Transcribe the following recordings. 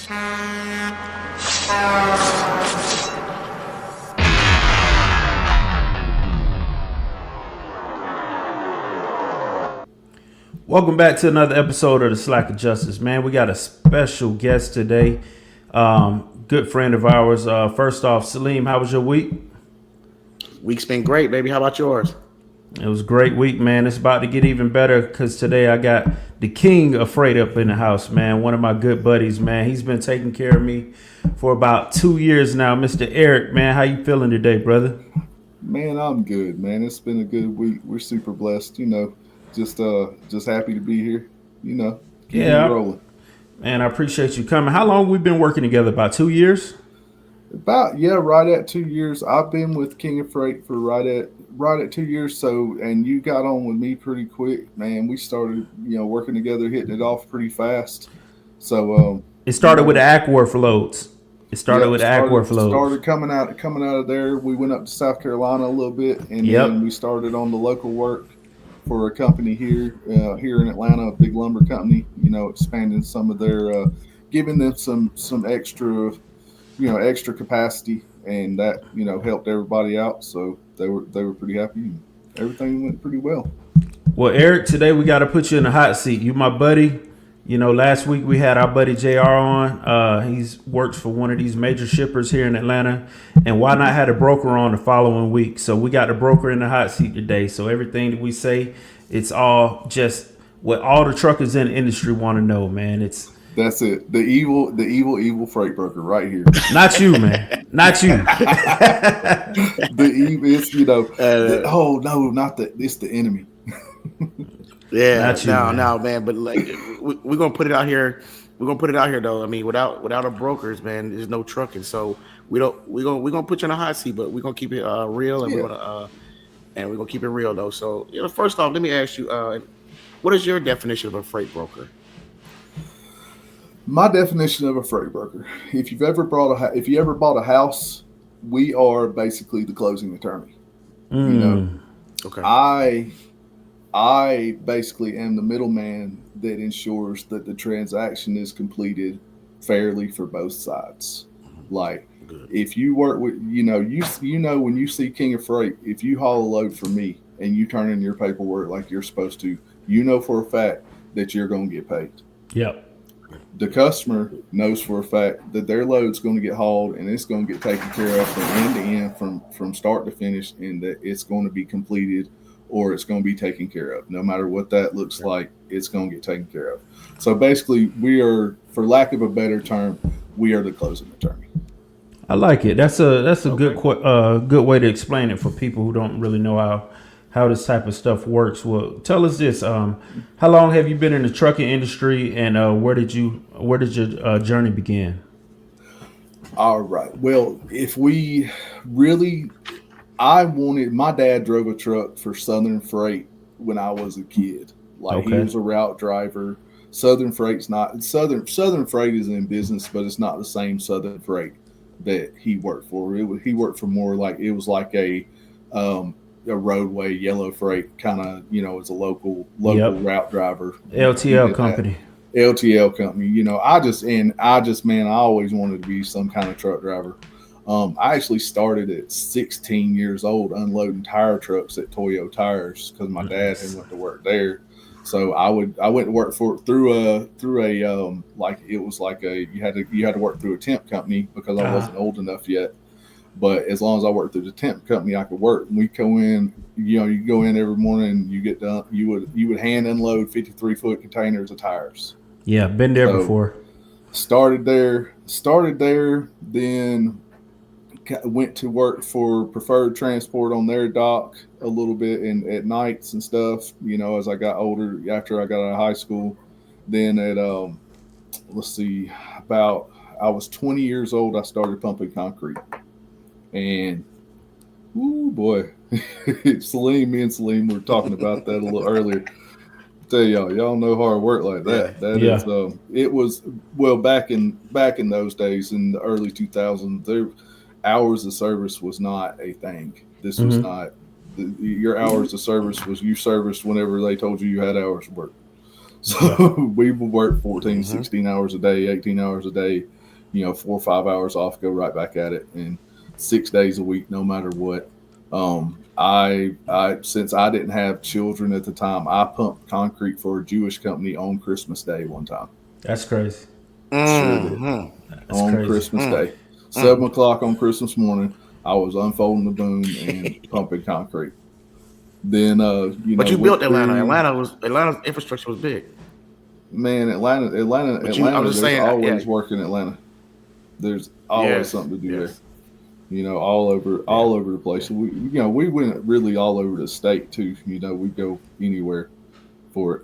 Welcome back to another episode of the Therealslackadjusters, man. We got a special guest today, good friend of ours. First off, Salim, how was your week? Week's been great, baby. How about yours? It was a great week, man. It's about to get even better because today I got the king of freight up in the house, man. One of my good buddies, man. He's been taking care of me for about 2 years now. Mr. Eric, man, how you feeling today, brother? Man, I'm good, man. It's been a good week. We're super blessed, just happy to be here, keep it rolling. Man, I appreciate you coming. How long we been working together? About 2 years? Right at 2 years. I've been with King of Freight for right at 2 years. So, and you got on with me pretty quick, man. We started, working together, hitting it off pretty fast. So, it started with the Aquaworth loads. Started coming out of there. We went up to South Carolina a little bit, and then we started on the local work for a company here in Atlanta, a big lumber company. Expanding some of their, giving them some extra capacity, and that helped everybody out. So they were pretty happy. Everything went pretty well. Well, Eric, today we got to put you in the hot seat. You my buddy. Last week we had our buddy JR on. He's works for one of these major shippers here in Atlanta. And why not had a broker on the following week? So we got the broker in the hot seat today. So everything that we say, it's all just what all the truckers in the industry want to know, man. That's it. The evil freight broker right here. Not you, man. Not you. It's it's the enemy. Yeah, no, man. But like, we're gonna put it out here. We're gonna put it out here, though. I mean, without a brokers, man, there's no trucking. So we're gonna put you in a hot seat, but we're gonna keep it real, and we're gonna keep it real, though. So first off, let me ask you, what is your definition of a freight broker? My definition of a freight broker: if you ever bought a house, we are basically the closing attorney. Okay. I basically am the middleman that ensures that the transaction is completed fairly for both sides. Like, if you work with, when you see King of Freight, if you haul a load for me and you turn in your paperwork like you're supposed to, for a fact that you're going to get paid. Yep. The customer knows for a fact that their load's going to get hauled and it's going to get taken care of from end to end, from start to finish, and that it's going to be completed or it's going to be taken care of. No matter what that looks like, it's going to get taken care of. So basically, we are, for lack of a better term, we are the closing attorney. I like it. That's a good way to explain it for people who don't really know how this type of stuff works. Well, tell us this: how long have you been in the trucking industry, and where did your journey begin? All right. Well, my dad drove a truck for Southern Freight when I was a kid. He was a route driver. Southern Freight is in business, but it's not the same Southern Freight that he worked for. He worked for more it was like a roadway yellow freight kind of, as a local route driver. LTL company. LTL company. I always wanted to be some kind of truck driver. I actually started at 16 years old unloading tire trucks at Toyo Tires because my dad had went to work there. So I went to work through a you had to work through a temp company because I wasn't old enough yet. But as long as I worked through the temp company, I could work. We go in, you go in every morning, you get done. You would hand unload 53-foot containers of tires. Yeah, been there before. Started there, then went to work for Preferred Transport on their dock a little bit and at nights and stuff, as I got older, after I got out of high school. Then at, I was 20 years old, I started pumping concrete. And, ooh, boy, me and Salim were talking about that a little earlier. Tell y'all know hard work like that. Is, it was, well, back in those days in the early 2000s, hours of service was not a thing. This was not your hours of service was you serviced whenever they told you had hours of work. So we would work 14, 16 hours a day, 18 hours a day, 4 or 5 hours off, go right back at it, and 6 days a week, no matter what. I since I didn't have children at the time, I pumped concrete for a Jewish company on Christmas Day one time. That's crazy. Sure did. That's on crazy. Christmas Day, 7 o'clock on Christmas morning, I was unfolding the boom and pumping concrete. Then, but you built Atlanta. Atlanta's infrastructure was big. Man, Atlanta. There's always work in Atlanta. There's always something to do there. All over the place. So we went really all over the state too. We go anywhere for it.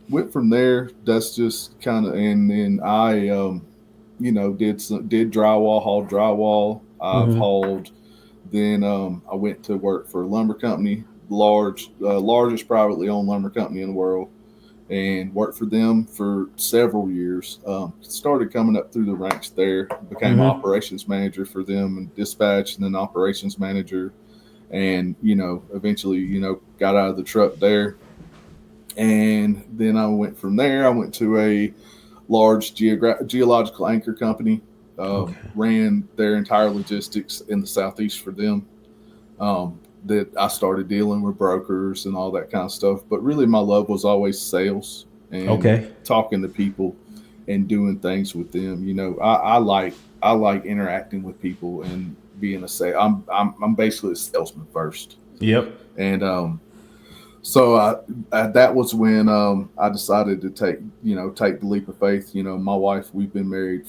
Went from there. That's just kind of, and then I, did drywall, hauled drywall. I've hauled. Then I went to work for a lumber company, largest privately owned lumber company in the world, and worked for them for several years. Started coming up through the ranks there, became operations manager for them and dispatch, and then operations manager, and eventually got out of the truck there. And then I went from there. I went to a large geological anchor company. Ran their entire logistics in the Southeast for them. That I started dealing with brokers and all that kind of stuff. But really, my love was always sales and talking to people and doing things with them. I like interacting with people and being a sales. I'm basically a salesman first. Yep. And so that was when I decided to take the leap of faith. My wife, we've been married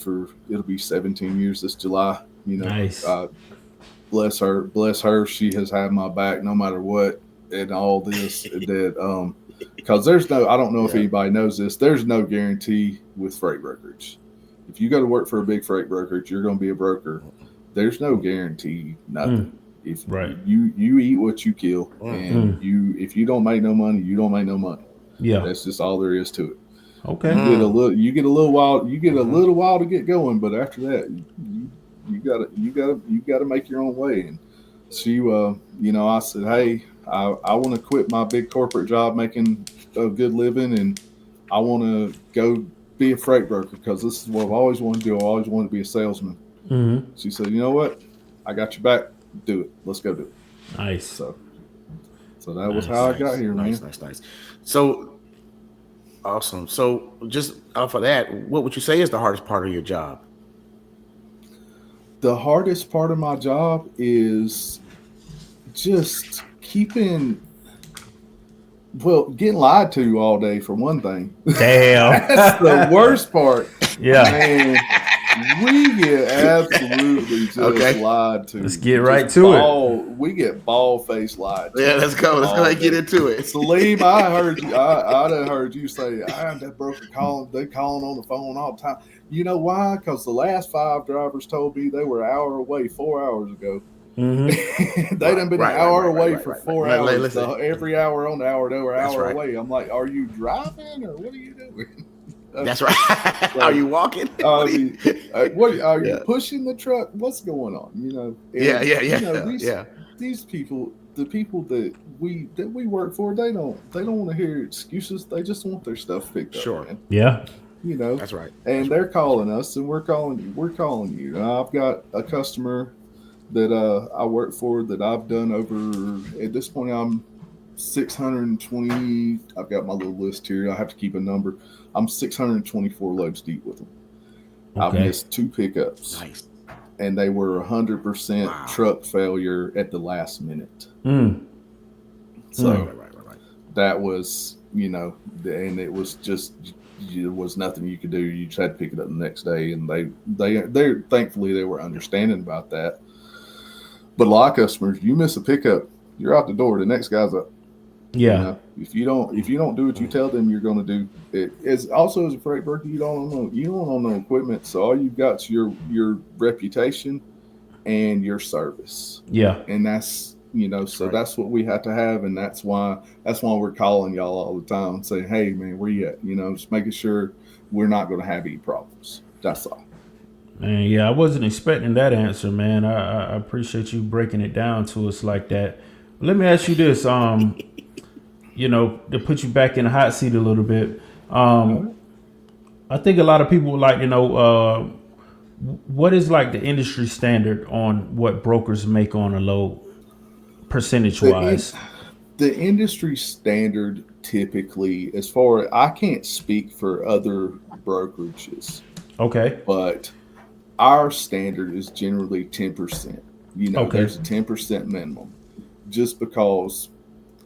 it'll be 17 years this July. Nice. Bless her. She has had my back no matter what, and all this that because I don't know if anybody knows this. There's no guarantee with freight brokerage. If you go to work for a big freight brokerage, you're going to be a broker. There's no guarantee, nothing. If you eat what you kill, and if you don't make no money, you don't make no money. Yeah, that's just all there is to it. Okay, you get a little while to get going, but after that, you gotta make your own way. And she, I said, hey, I want to quit my big corporate job, making a good living, and I want to go be a freight broker because this is what I've always wanted to do. I always wanted to be a salesman. She said, you know what, I got your back. Do it. Let's go do it. Nice. So that was how I got here, man. Nice. So awesome. So just off of that, what would you say is the hardest part of your job? The hardest part of my job is just getting lied to all day, for one thing. Damn. That's the worst part. Yeah. Man, we get absolutely just lied to. Let's get right to it. We get bald-faced lied to. Yeah, let's go. Let's go and get into it. Salim, I heard you. I done heard you say, that broker calling. They calling on the phone all the time. You know why? Because the last 5 drivers told me they were an hour away 4 hours ago. They done been an hour away for 4 hours. So every hour on the hour, they were an hour away. I'm like, are you driving or what are you doing? That's right. Are you walking? Are you pushing the truck? What's going on? These people, the people that we work for, they don't want to hear excuses. They just want their stuff picked up. Sure. Man. Yeah. That's right. And they're calling us, and we're calling you. I've got a customer that I work for that I've done over, at this point, I'm 620. I've got my little list here. I have to keep a number. I'm 624 loads deep with them. I've missed 2 pickups. Nice. And they were 100% truck failure at the last minute. So that was, and it was just, there was nothing you could do. You just had to pick it up the next day. And they thankfully they were understanding about that. But a lot of customers, you miss a pickup, you're out the door. The next guy's up. Yeah. If you don't do what you tell them you're going to do, it is also as a freight broker, you don't own no equipment. So all you've got is your reputation and your service. Yeah. And that's, so that's what we have to have. And that's why we're calling y'all all the time and saying, hey man, where you at? Just making sure we're not going to have any problems. That's all. Man, yeah, I wasn't expecting that answer, man. I appreciate you breaking it down to us like that. Let me ask you this. to put you back in the hot seat a little bit. I think a lot of people would like to know what is like the industry standard on what brokers make on a load, percentage wise. The industry standard typically, as far as I can't speak for other brokerages, Okay. but our standard is generally 10%. Okay. There's a 10% minimum, just because.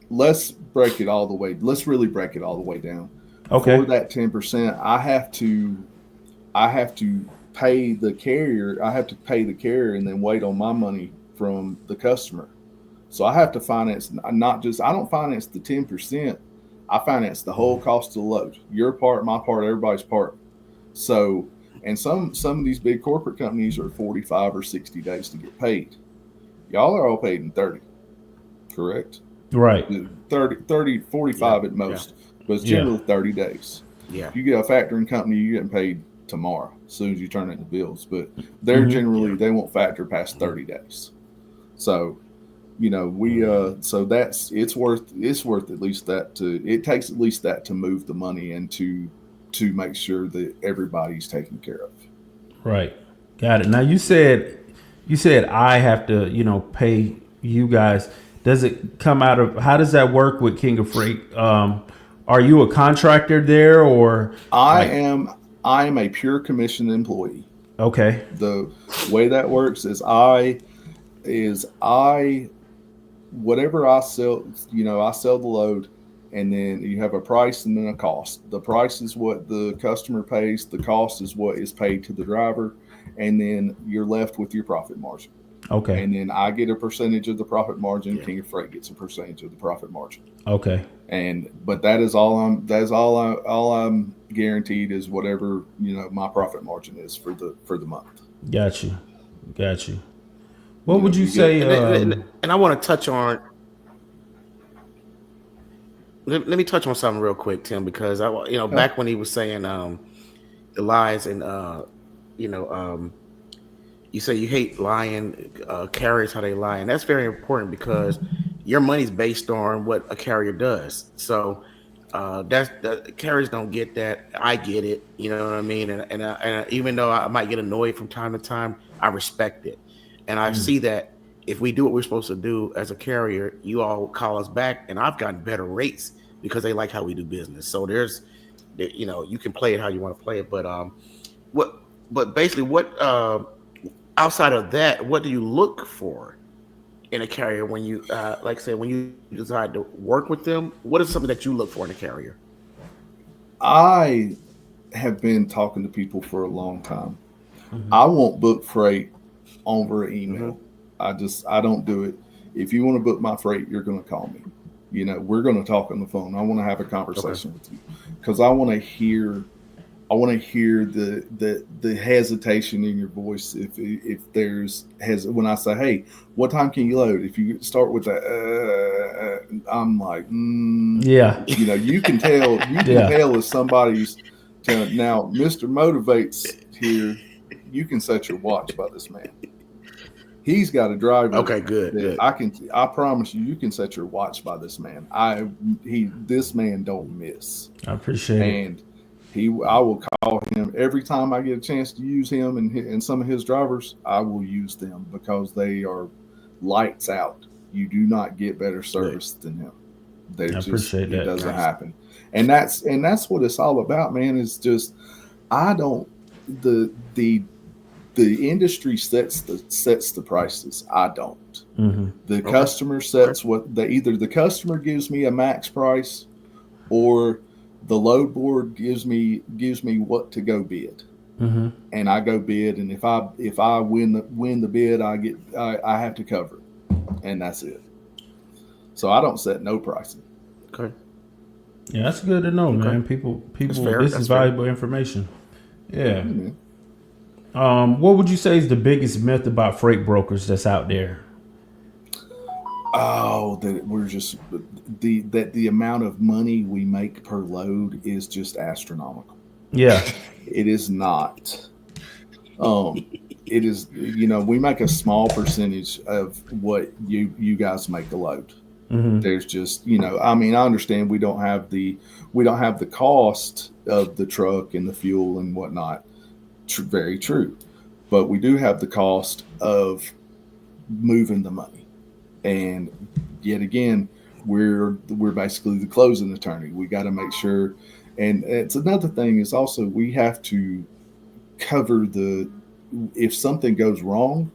Let's break it all the way. Let's really break it all the way down. Okay. For that 10%, I have to pay the carrier. I have to pay the carrier and then wait on my money from the customer. So I have to finance not just. I don't finance the 10%. I finance the whole cost of the load. Your part, my part, everybody's part. So, and some of these big corporate companies are 45 or 60 days to get paid. Y'all are all paid in 30, correct? Right. 30, 45 at most, but it's generally 30 days. Yeah. If you get a factoring company, you're getting paid tomorrow as soon as you turn in the bills, but they're generally, they won't factor past 30 days. So, so it's worth at least that it takes at least that to move the money and to make sure that everybody's taken care of. Right. Got it. Now you said I have to, pay you guys. Does it come out of, how does that work with King of Freight? Are you a contractor there, or? I am a pure commission employee. Okay. The way that works is whatever I sell, I sell the load, and then you have a price and then a cost. The price is what the customer pays. The cost is what is paid to the driver, and then you're left with your profit margin. Okay. And then I get a percentage of the profit margin. King of Freight gets a percentage of the profit margin. Okay. But that is all I'm guaranteed is whatever, my profit margin is for the month. Got you. What would you say? And I want to touch on. Let me touch on something real quick, Tim, because back when he was saying the lies and you say you hate lying carriers, how they lie, and that's very important because your money's based on what a carrier does. So carriers don't get that. I get it. You know what I mean? And even though I might get annoyed from time to time, I respect it, and I see that if we do what we're supposed to do as a carrier, you all call us back, and I've gotten better rates because they like how we do business. So you can play it how you want to play it, but basically what. Outside of that, what do you look for in a carrier when you, when you decide to work with them? What is something that you look for in a carrier? I have been talking to people for a long time. Mm-hmm. I won't book freight over email. Mm-hmm. I don't do it. If you want to book my freight, you're going to call me. We're going to talk on the phone. I want to have a conversation with you because I want to hear the hesitation in your voice. If there's when I say, hey, what time can you load? If you start with that, I'm like, you can tell. You can tell if somebody's telling. Now, Mr. Motivates here. You can set your watch by this man. He's got a driver. Okay, good. I promise you can set your watch by this man. This man don't miss. I appreciate it. And I will call him every time I get a chance to use him and some of his drivers. I will use them because they are lights out. You do not get better service than him. I appreciate that. It doesn't happen, and that's what it's all about, man. Is just the industry sets the prices. I don't. Mm-hmm. The customer sets either the customer gives me a max price, or the load board gives me what to go bid, and I go bid. And if I win the bid, I have to cover it, and that's it. So I don't set no pricing. Okay. Yeah, that's good to know, man. People. This is valuable information. Yeah. Mm-hmm. What would you say is the biggest myth about freight brokers that's out there? Oh, that we're just the amount of money we make per load is just astronomical. Yeah, it is not. It is. We make a small percentage of what you guys make a load. There's just, I mean, I understand we don't have the cost of the truck and the fuel and whatnot. Very true, but we do have the cost of moving the money, and yet again, we're basically the closing attorney. We got to make sure, and it's another thing is also we have to cover if something goes wrong,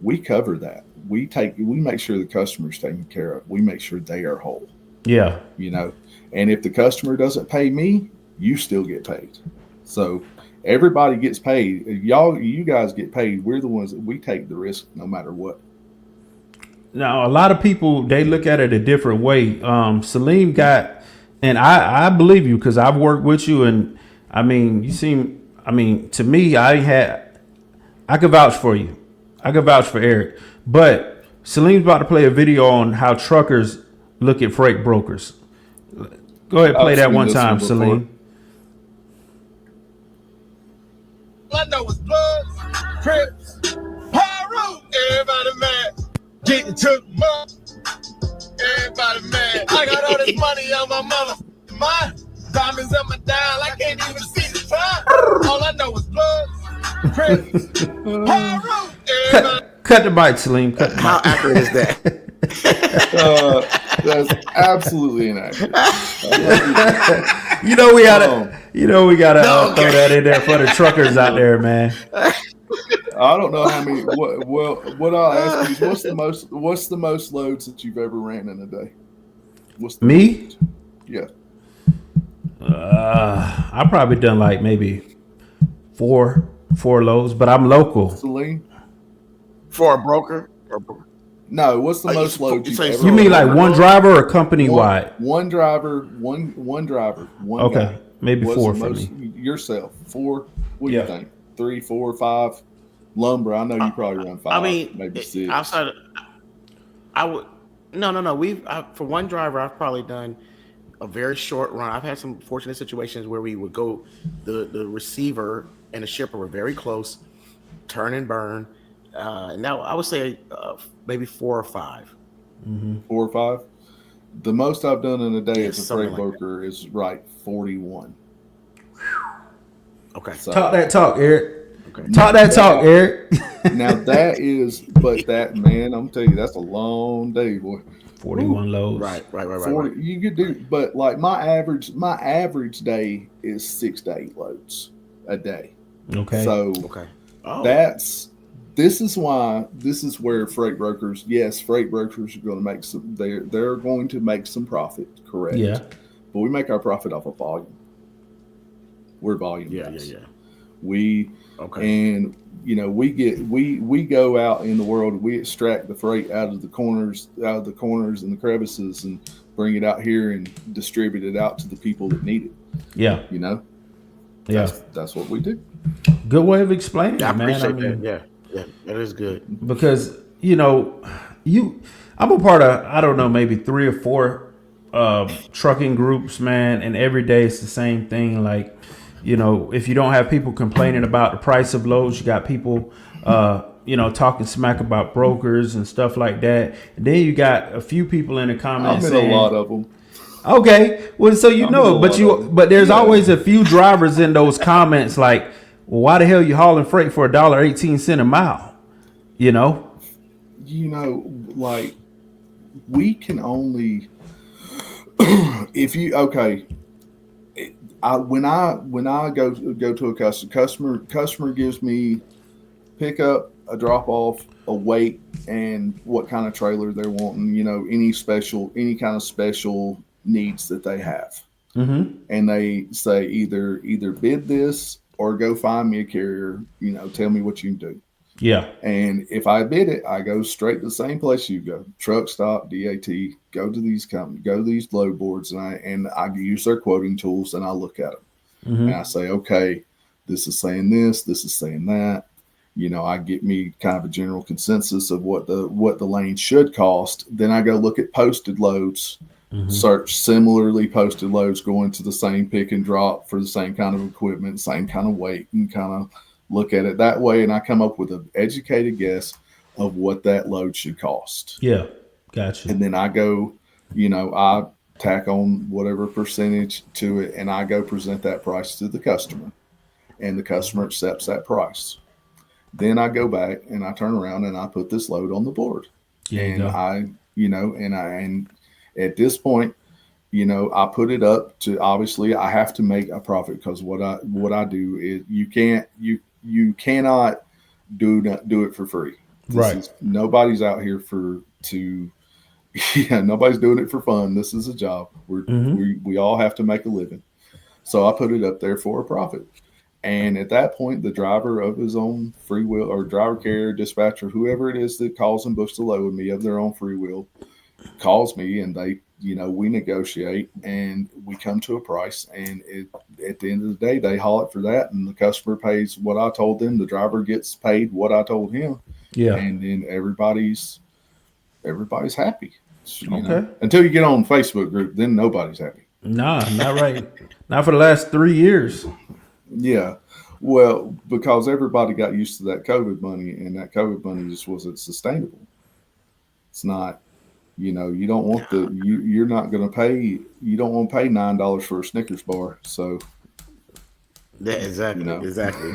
we cover that. We make sure the customer's taken care of. We make sure they are whole. Yeah. And if the customer doesn't pay me, you still get paid. So everybody gets paid. You guys get paid. We're the ones that we take the risk no matter what. Now, a lot of people, they look at it a different way. Salim got, and I believe you because I've worked with you, and I mean, to me, I could vouch for you. I could vouch for Eric. But Salim's about to play a video on how truckers look at freight brokers. Go ahead, play that one time, Salim. I know it's blood, Crips, Pyro, everybody mad. Getting took money, everybody mad. I got all this money on my mother, mind. Diamonds on my dial, I can't even see the time. All I know is blood, Crips, Pyro, everybody. Cut the mic, Salim. Cut the mic. How accurate is that? That's absolutely inaccurate. We gotta throw that in there for the truckers out there, man. I don't know how many. What I'll ask you is, what's the most loads that you've ever ran in a day? Me? Yeah. I've probably done like maybe four loads, but I'm local. Celine? For a broker? No, what's the most loads you've ever? You mean like one driver or company wide? One driver, one driver, one okay, guy. maybe what's four the for most, me. Yourself, 4. What do you think? 3, 4, 5. Lumber, I know you probably run 5. I mean, maybe 6. Outside, I would. No. For one driver, I've probably done a very short run. I've had some fortunate situations where we would go. The receiver and the shipper were very close, turn and burn. Now I would say maybe 4 or 5. 4 or 5. The most I've done in a day as a freight like broker is 41. Okay. So, Talk that talk, Eric. Okay. Talk that talk, Eric. Now that is, but that, man, I'm telling you, that's a long day, boy. 41 loads. Right. 40, you could do, but like my average day is 6 to 8 loads a day. Okay. So this is where freight brokers are going to make some. They're going to make some profit, correct? Yeah. But we make our profit off of volume. We're volume guys. Yeah. And we go out in the world, we extract the freight out of the corners and the crevices and bring it out here and distribute it out to the people that need it. Yeah. That's what we do. Good way of explaining it, man. I appreciate that. Yeah, that is good. Because, I'm a part of, I don't know, maybe 3 or 4 trucking groups, man, and every day it's the same thing. Like, if you don't have people complaining about the price of loads, you got people, talking smack about brokers and stuff like that. And then you got a few people in the comments saying, a lot of them. Okay, well, so but there's always a few drivers in those comments like, well, why the hell you hauling freight for $1.18 a mile? Like we can only if you when I go to a customer gives me pickup, a drop off, a weight, and what kind of trailer they're wanting, any kind of special needs that they have. Mm-hmm. And they say either bid this or go find me a carrier, tell me what you can do. Yeah. And if I bid it, I go straight to the same place you go. Truck stop, DAT, go to these companies, go to these load boards, and I use their quoting tools and I look at them. Mm-hmm. And I say, okay, this is saying this is saying that. I get me kind of a general consensus of what the lane should cost. Then I go look at posted loads, search similarly posted loads going to the same pick and drop for the same kind of equipment, same kind of weight, and kind of look at it that way. And I come up with an educated guess of what that load should cost. Yeah. Gotcha. And then I go I tack on whatever percentage to it, and I go present that price to the customer, and the customer accepts that price. Then I go back and I turn around and I put this load on the board, and and at this point, I put it up to, obviously I have to make a profit, because what I do is you cannot do it for free. Nobody's out here nobody's doing it for fun. This is a job. We all have to make a living. So I put it up there for a profit. And at that point, the driver of his own free will, or driver, carrier, dispatcher, whoever it is that calls and books the load with me of their own free will, calls me, and they, we negotiate and we come to a price. And at the end of the day, they haul it for that, and the customer pays what I told them. The driver gets paid what I told him. Yeah. And then everybody's happy. Until you get on Facebook group, then nobody's happy. Nah, not right. Not for the last 3 years. Yeah. Well, because everybody got used to that COVID money, and that COVID money just wasn't sustainable. It's not, you don't want you're not going to pay, you don't want to pay $9 for a Snickers bar. So. Yeah, exactly. Exactly.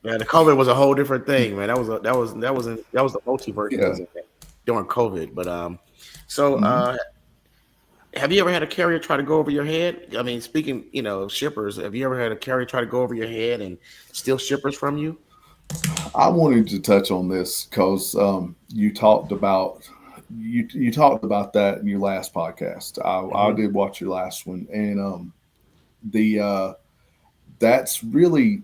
The COVID was a whole different thing, man. That was the multiverse during COVID. But have you ever had a carrier try to go over your head? I mean, speaking, shippers, have you ever had a carrier try to go over your head and steal shippers from you? I wanted to touch on this because you talked about that in your last podcast. I did watch your last one, and that's really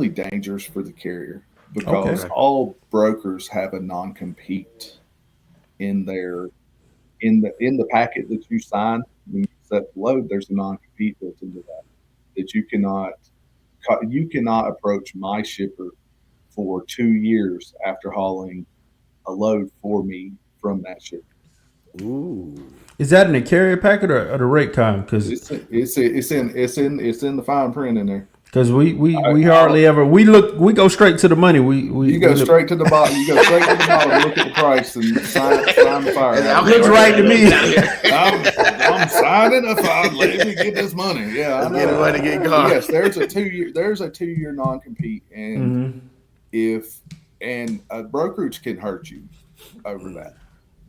dangerous for the carrier, because all brokers have a non-compete in the packet that you sign when you set the load. There's a non-compete built into that you cannot approach my shipper for 2 years after hauling a load for me from that shipper. Ooh. Is that in the carrier packet or the rate time? Because it's in the fine print in there. Because we hardly ever we go straight to the money. You go straight to the bottom. You go straight to the bottom. Look at the price and sign the fire. It looks right to me. I'm signing a file. Let me get this money. Yeah, I know. Get gone. Yes, there's a 2-year non-compete, and and a brokerage can hurt you over that.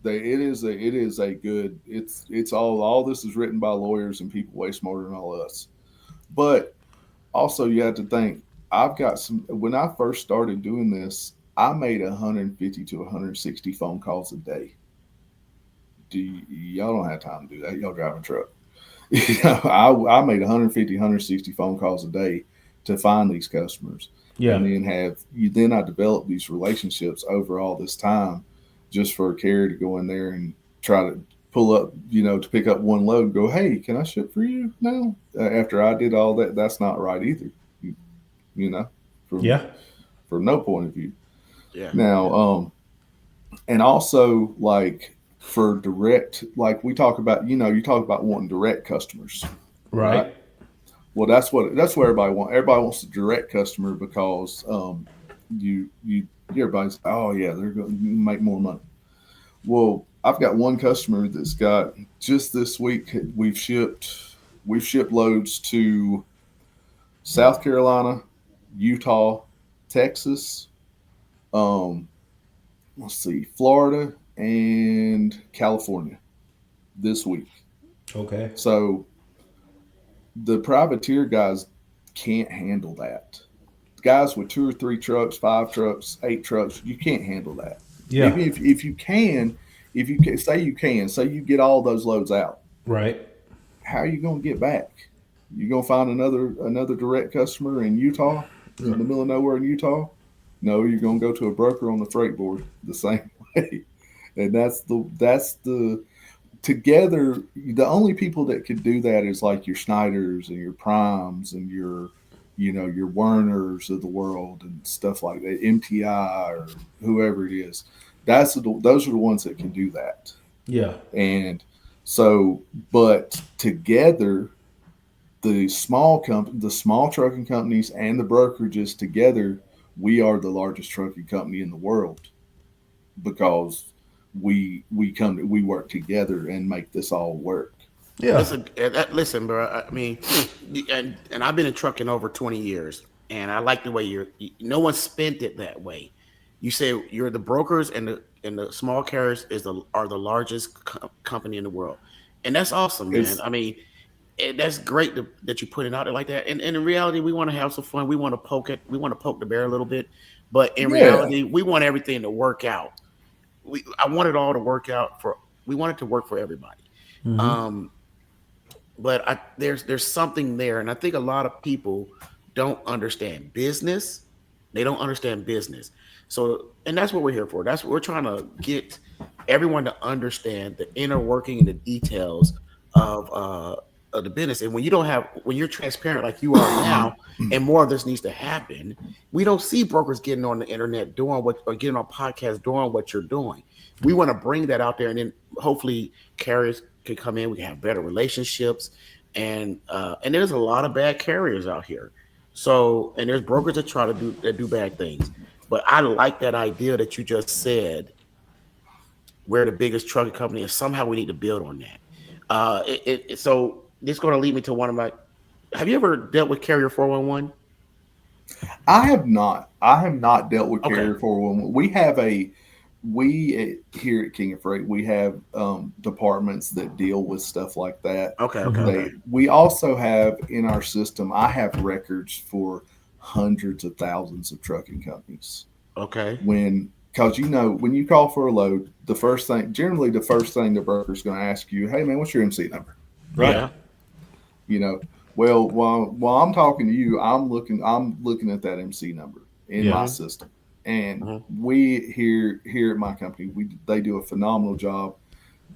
It's all this is written by lawyers and people way smarter than all us. But also, you have to think, when I first started doing this, I made 150 to 160 phone calls a day. Y'all don't have time to do that. Y'all drive a truck. I made 150, 160 phone calls a day to find these customers. Yeah. And then I developed these relationships over all this time, just for a carrier to go in there and try to pull up, to pick up one load and go, hey, can I ship for you? No. After I did all that, that's not right either. From no point of view. Yeah. Now, and also, like, for direct, like we talk about, you talk about wanting direct customers. Right. Well, that's what everybody wants. Everybody wants a direct customer because everybody's, oh yeah, they're going to make more money. Well, I've got one customer that's got, just this week, we've shipped loads to South Carolina, Utah, Texas, Florida, and California this week. Okay. So the privateer guys can't handle that. Guys with 2 or 3 trucks, 5 trucks, 8 trucks, you can't handle that. Yeah. Even if you can, say you get all those loads out. Right. How are you going to get back? You going to find another direct customer in Utah, in the middle of nowhere in Utah? No, you're going to go to a broker on the freight board the same way. And that's the together, the only people that could do that is like your Snyders and your Primes and your Werners of the world and stuff like that, MTI or whoever it is. Those are the ones that can do that. Yeah. And so, but together, the small trucking companies and the brokerages together, we are the largest trucking company in the world, because we work together and make this all work. Yeah. Listen, bro. I mean, and I've been in trucking over 20 years, and I like the way no one spent it that way. You say you're the brokers and the small carriers are the largest company in the world, and that's awesome, man. I mean, that's great that you put it out there like that. And in reality, we want to have some fun. We want to poke it. We want to poke the bear a little bit, but in reality, we want everything to work out. I want it all to work out we want it to work for everybody. Mm-hmm. But there's something there, and I think a lot of people don't understand business. They don't understand business. So, and that's what we're here for. That's what we're trying to get everyone to understand the inner working and the details of the business. And when you're transparent like you are now, and more of this needs to happen, we don't see brokers getting on the internet or getting on podcasts doing what you're doing. We want to bring that out there, and then hopefully carriers can come in. We can have better relationships, and there's a lot of bad carriers out here. So, and there's brokers that try to do bad things. But I like that idea that you just said. We're the biggest trucking company, and somehow we need to build on that. So this is going to lead me to one of my. Have you ever dealt with Carrier 411? I have not. I have not dealt with Carrier 411. We here at King of Freight, we have departments that deal with stuff like that. Okay. We also have in our system, I have records for hundreds of thousands of trucking companies. Okay. Because when you call for a load, generally the first thing the broker's going to ask you, hey man, what's your MC number? Right. Yeah. Well, while I'm talking to you, I'm looking at that MC number in my system. And we here at my company, they do a phenomenal job.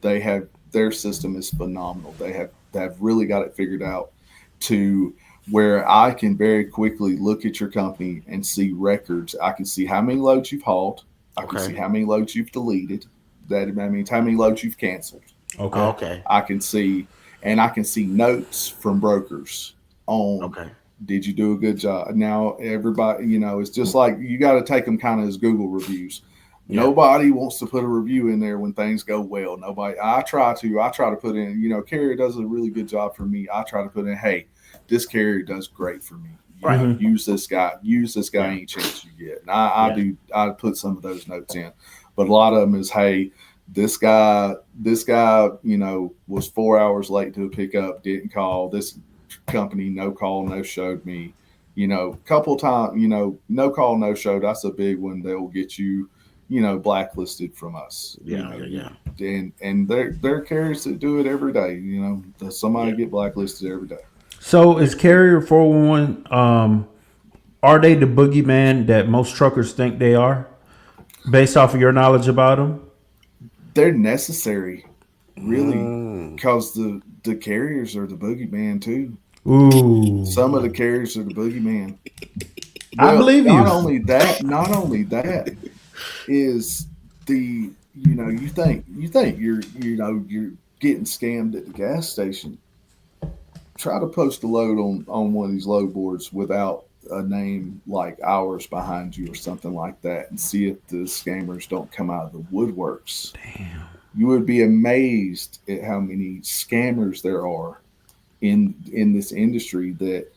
Their system is phenomenal. They have really got it figured out to where I can very quickly look at your company and see records. I can see how many loads you've hauled. I can see how many loads you've deleted. That means how many loads you've canceled. Okay. I can see notes from brokers on. Did you do a good job? Now everybody, it's just like you got to take them kind of as Google reviews. Yeah. Nobody wants to put a review in there when things go well. Nobody. I try to put in. Carrier does a really good job for me. I try to put in. Hey, this carrier does great for me. Use this guy. Any chance you get. And I put some of those notes in, but a lot of them is, hey, this guy, was 4 hours late to a pickup, didn't call. This company no call, no showed me. Couple times, no call, no show. That's a big one. They'll get you, blacklisted from us. Yeah. And there are carriers that do it every day. Somebody get blacklisted every day. So is Carrier 411, are they the boogeyman that most truckers think they are, based off of your knowledge about them? They're necessary, really, because the carriers are the boogeyman too. Ooh, some of the carriers are the boogeyman. I believe you. Not only that is the you think you're getting scammed at the gas station. Try to post a load on one of these load boards without a name like ours behind you or something like that, and see if the scammers don't come out of the woodworks. Damn. You would be amazed at how many scammers there are in this industry. That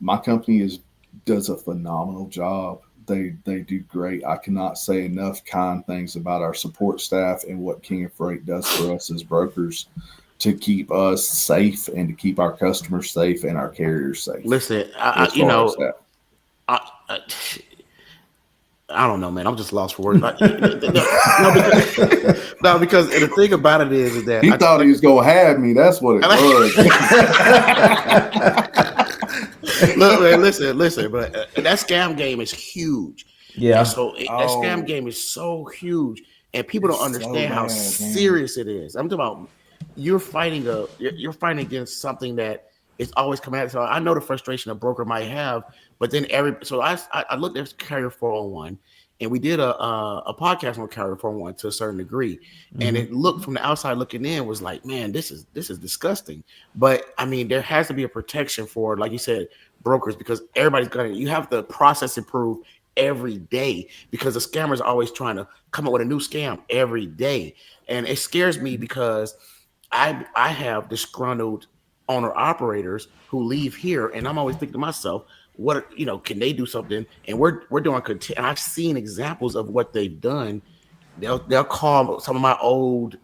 my company does a phenomenal job. They do great. I cannot say enough kind things about our support staff and what King of Freight does for us as brokers to keep us safe and to keep our customers safe and our carriers safe. Listen, I don't know, man. I'm just lost for words. Because the thing about it is that he thought he was gonna have me. That's what it was. Look, man, listen, but that scam game is huge. Yeah. And so that scam game is so huge, and people don't understand how serious it is. I'm talking about you're fighting against something that is always coming at. So I know the frustration a broker might have, but then I looked at Carrier 401, and we did a podcast on Carrier 401 to a certain degree, and it looked from the outside looking in was like, man, this is disgusting. But I mean, there has to be a protection for, like you said, brokers, because you have to process improve every day because the scammers are always trying to come up with a new scam every day. And it scares me because I have disgruntled owner operators who leave here, and I'm always thinking to myself, what, can they do something? And we're doing and I've seen examples of what they've done. They'll call some of my old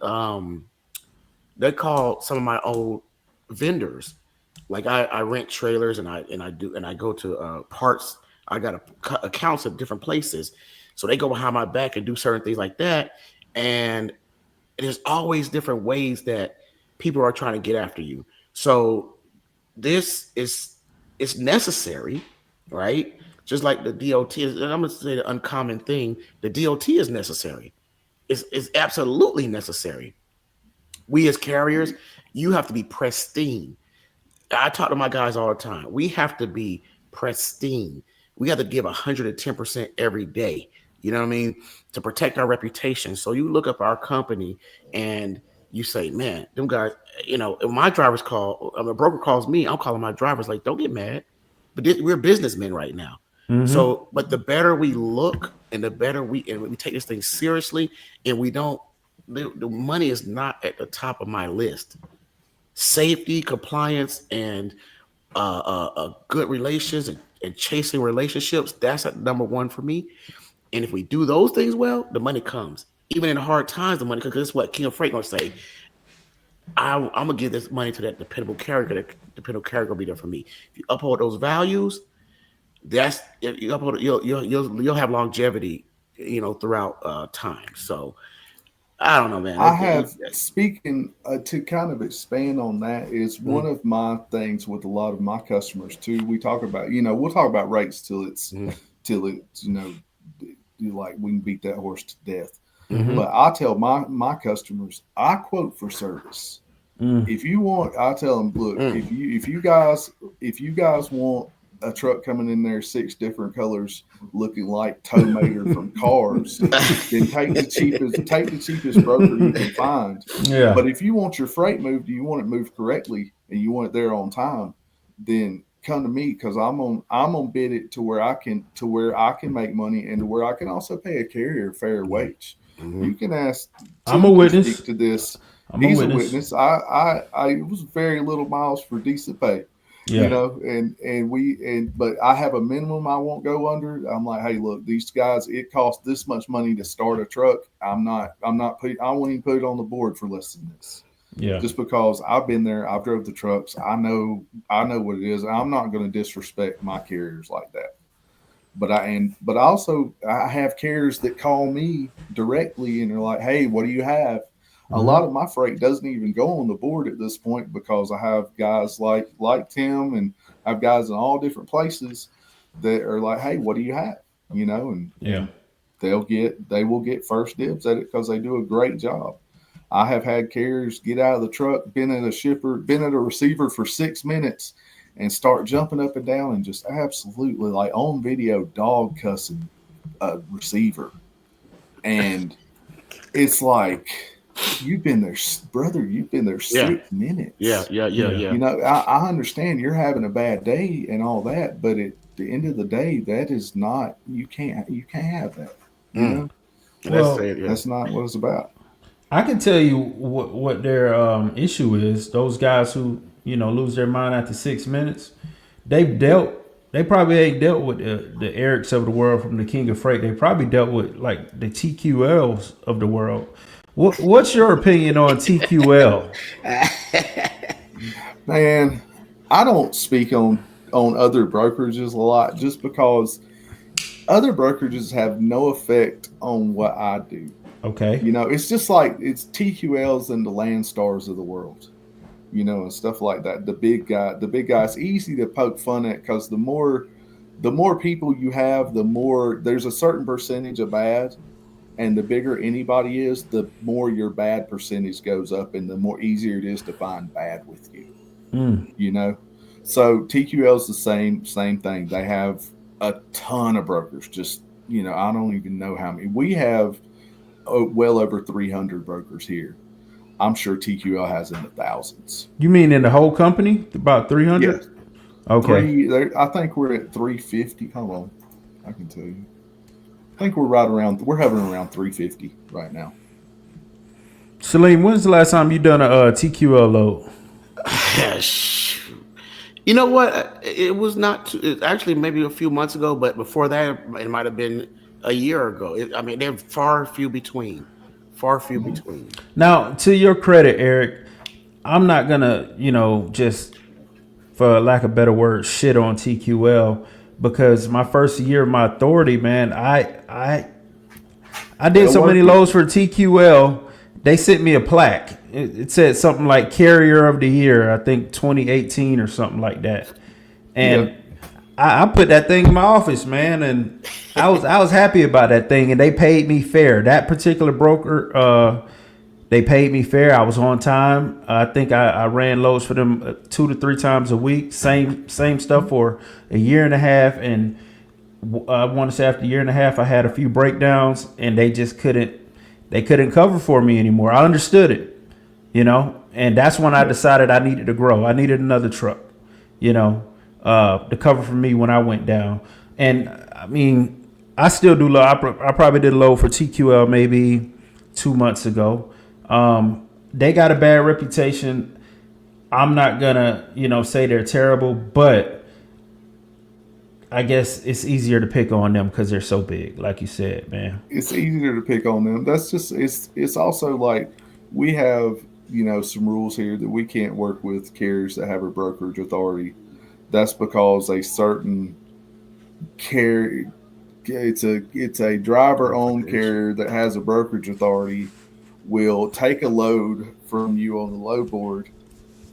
vendors. Like I rent trailers and I go to parts. I got accounts at different places, so they go behind my back and do certain things like that. And there's always different ways that people are trying to get after you. So it's necessary, right? Just like the DOT is, and I'm gonna say the uncommon thing, the DOT is necessary. It's absolutely necessary. We as carriers, you have to be pristine. I talk to my guys all the time. We have to be pristine. We have to give 110% every day. You know what I mean? To protect our reputation. So you look up our company and you say, man, them guys, if my driver's call, a broker calls me, I'm calling my drivers like, don't get mad. But we're businessmen right now. Mm-hmm. So, but the better we look and the better we take this thing seriously, and we don't, the money is not at the top of my list. Safety, compliance, and good relations and chasing relationships, that's at number one for me. And if we do those things well, the money comes. Even in hard times, the money comes. Because that's what King of Freight gonna say. I'm gonna give this money to that dependable carrier. That dependable carrier gonna be there for me. If you uphold those values, you'll have longevity, throughout time. So I don't know, man. I have speaking to kind of expand on that is one of my things with a lot of my customers too. We talk about, we'll talk about rates till it's like we can beat that horse to death. Mm-hmm. But I tell my customers, I quote for service. If you want, I tell them, look, if you guys want a truck coming in there 6 different colors looking like Tow Mater from Cars, then take the cheapest broker you can find. Yeah. But if you want your freight moved, you want it moved correctly and you want it there on time, then come to me, because I'm gonna bid it to where I can make money and to where I can also pay a carrier a fair wage. Mm-hmm. You can ask. I'm a witness to this. He's a witness. I it was very little miles for decent pay. Yeah. But I have a minimum I won't go under. I'm like, hey, look, these guys, it costs this much money to start a truck. I won't even put it on the board for less than this. Yeah. Just because I've been there, I've drove the trucks. I know what it is. I'm not going to disrespect my carriers like that. But I have carriers that call me directly and they're like, hey, what do you have? A lot of my freight doesn't even go on the board at this point because I have guys like Tim, and I have guys in all different places that are like, hey, what do you have? And they will get first dibs at it because they do a great job. I have had carriers get out of the truck, been at a receiver for 6 minutes and start jumping up and down and just absolutely, like, on video, dog cussing a receiver. And it's like, you've been there, brother. You've been there 6 minutes. Yeah. I understand you're having a bad day and all that, but at the end of the day, that is not. You can't have that. That's not what it's about. I can tell you what their issue is. Those guys who lose their mind after 6 minutes, they probably ain't dealt with the Ericl of the world from the King of Freight. They probably dealt with like the TQLs of the world. What's your opinion on TQL? Man, I don't speak on other brokerages a lot just because other brokerages have no effect on what I do. Okay. It's just like it's TQLs and the Landstars of the world, and stuff like that. The big guy, it's easy to poke fun at because the more people you have, the more there's a certain percentage of bad. And the bigger anybody is, the more your bad percentage goes up and the more easier it is to find bad with you. So TQL is the same thing. They have a ton of brokers. Just, I don't even know how many. We have well over 300 brokers here. I'm sure TQL has in the thousands. You mean in the whole company? About 300? Yeah. Okay. I think we're at 350. Hold on. I can tell you. I think we're hovering around 350 right now. Salim, when's the last time you done a TQL load? You know what? It was not actually maybe a few months ago, but before that, it might have been a year ago. They're far few between. Far few between. Now, to your credit, Eric, I'm not gonna, just for lack of better word, shit on TQL because my first year of my authority, man, I did so many loads for TQL. They sent me a plaque. It said something like Carrier of the Year, I think 2018 or something like that. And I put that thing in my office, man, and I was happy about that thing. And they paid me fair. That particular broker, they paid me fair. I was on time. I think I ran loads for them 2 to 3 times a week. Same stuff for a year and a half. And I want to say after a year and a half, I had a few breakdowns, and they just couldn't cover for me anymore. I understood it, and that's when I decided I needed to grow. I needed another truck, to cover for me when I went down. And I mean, I still do load. I probably did a load for TQL maybe 2 months ago. They got a bad reputation. I'm not gonna, say they're terrible, but I guess it's easier to pick on them because they're so big, like you said, man. It's easier to pick on them. That's just it's also like we have, some rules here that we can't work with carriers that have a brokerage authority. That's because a certain carrier, it's a driver-owned carrier that has a brokerage authority will take a load from you on the load board.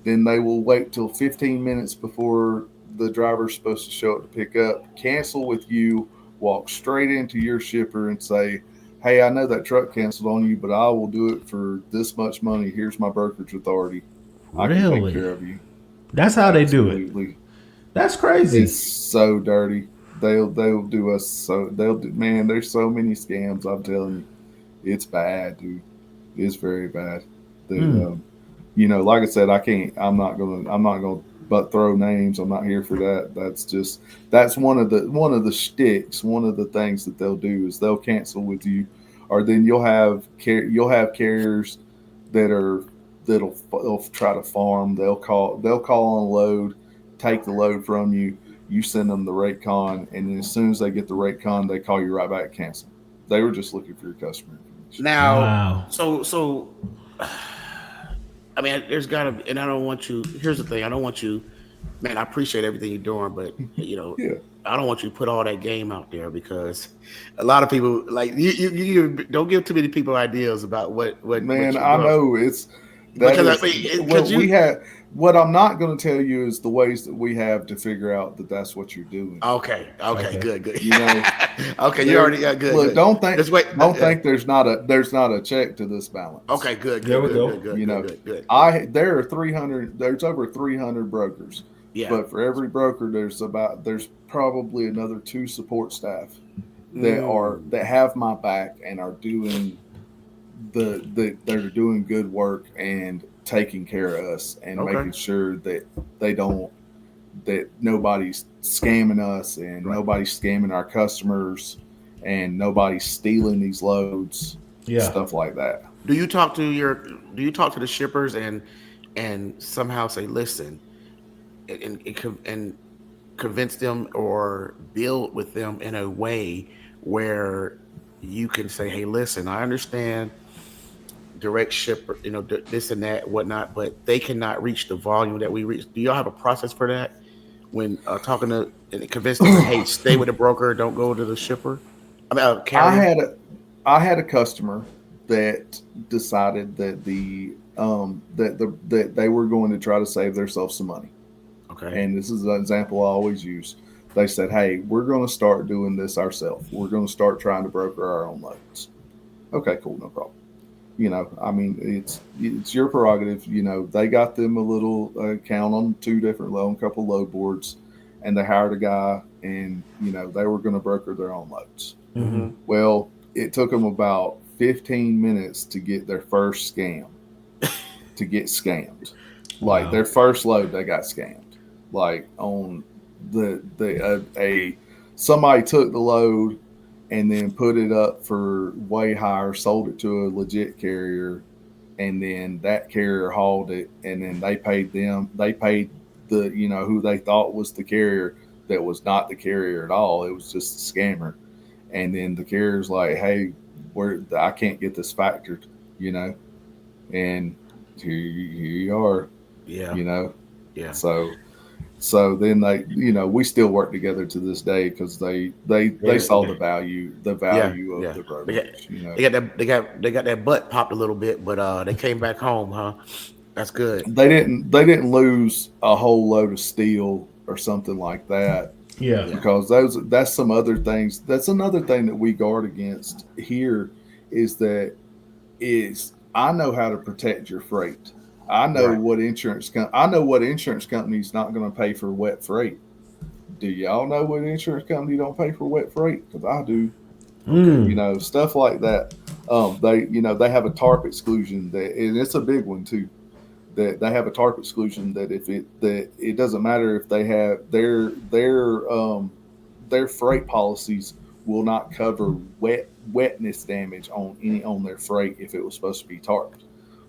Then they will wait till 15 minutes before the driver's supposed to show up to pick up, cancel with you, walk straight into your shipper and say, hey, I know that truck canceled on you, but I will do it for this much money. Here's my brokerage authority. I can take care of you. That's how they do it. That's crazy. It's so dirty. They'll do us so man, there's so many scams, I'm telling you. It's bad, dude. It's very bad. Like I said, I'm not gonna but throw names. I'm not here for that. That's one of the shticks. One of the things that they'll do is they'll cancel with you, or then you'll have carriers that'll try to farm. They'll call on a load, take the load from you. You send them the rate con, and then as soon as they get the rate con, they call you right back, cancel. They were just looking for your customer information. Now, wow. So. There's gotta be, and I don't want you. Here's the thing: I don't want you, man. I appreciate everything you're doing, but I don't want you to put all that game out there because a lot of people like you don't give too many people ideas about what. Man, I know it's What I'm not going to tell you is the ways that we have to figure out that that's what you're doing. Okay. Good. Okay, you already got good. Look, good. don't think there's not a check to this balance. Okay, good. There we go. Good. There's over 300 brokers. Yeah. But for every broker, there's probably another 2 support staff that have my back and are doing they're doing good work and taking care of us and making sure that that nobody's scamming us and nobody's scamming our customers and nobody's stealing these loads, stuff like that. Do you talk to the shippers and somehow say, listen, and convince them or build with them in a way where you can say, hey, listen, I understand direct shipper, this and that, whatnot, but they cannot reach the volume that we reach. Do y'all have a process for that? When talking to and convince them, hey, stay with the broker, don't go to the shipper. I had a customer that decided that that they were going to try to save themselves some money. Okay. And this is an example I always use. They said, hey, we're going to start doing this ourselves. We're going to start trying to broker our own loads. Okay, cool, no problem. It's your prerogative. They got them a little account on a couple load boards, and they hired a guy, and they were going to broker their own loads. Mm-hmm. Well, it took them about 15 minutes to get their first scam, to get scammed. Like their first load, they got scammed. Like on somebody took the load and then put it up for way higher, sold it to a legit carrier, and then that carrier hauled it, and then they paid the who they thought was the carrier that was not the carrier at all. It was just a scammer. And then the carrier's like, hey, I can't get this factored, and here you are. Yeah. Yeah. So then they, we still work together to this day because they saw the value of the brokerage. They got that butt popped a little bit, but they came back home, huh? That's good. They didn't lose a whole load of steel or something like that. Yeah. Because that's some other things. That's another thing that we guard against here is I know how to protect your freight. I know what insurance company's not going to pay for wet freight. Do y'all know what insurance company don't pay for wet freight? Because I do. Stuff like that. They have a TARP exclusion and it's a big one too. That they have a TARP exclusion that it doesn't matter if they have their freight policies will not cover wetness damage on their freight if it was supposed to be tarped.